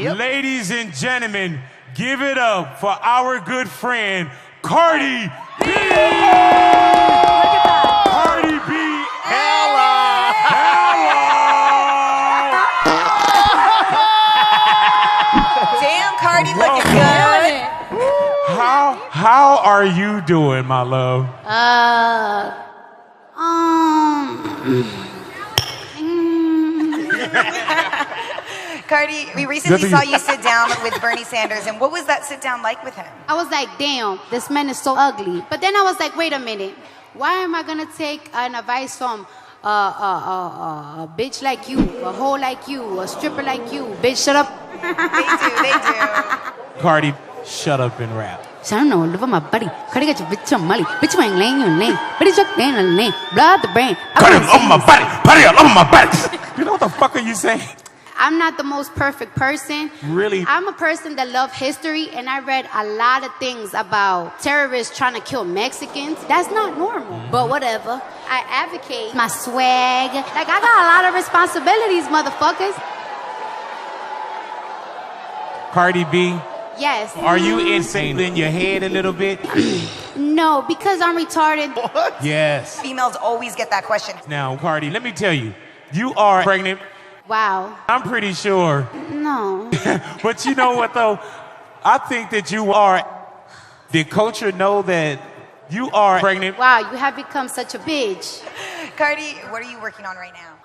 Ladies and gentlemen, give it up for our good friend, Cardi B! Cardi B! Hella! Damn, Cardi looking good. How are you doing, my love? Cardi, we recently saw you sit down with Bernie Sanders, and what was that sit down like with him? I was like, damn, this man is so ugly. But then I was like, wait a minute. Why am I gonna take an advice from a bitch like you, a hoe like you, a stripper like you? Bitch, shut up. They do. Cardi, shut up and rap. I don't know, live on my buddy. Cardi got your bitch on Molly. Bitch, you ain't laying your name. Bitch, you ain't on the name. Blood the brain. Cardi, on my body. Cardi, on my body. You know what the fuck are you saying? I'm not the most perfect person. Really? I'm a person that loves history, and I read a lot of things about terrorists trying to kill Mexicans. That's not normal, but whatever. I advocate my swag. Like, I got a lot of responsibilities, motherfuckers. Cardi B, Yes. are you insane in your head a little bit? No, because I'm retarded. Yes. Females always get that question. Now, Cardi, let me tell you, you are pregnant. Wow. I'm pretty sure. No. But you know what, though? I think that you are. Did culture know that you are pregnant? Wow, you have become such a bitch. Cardi, what are you working on right now?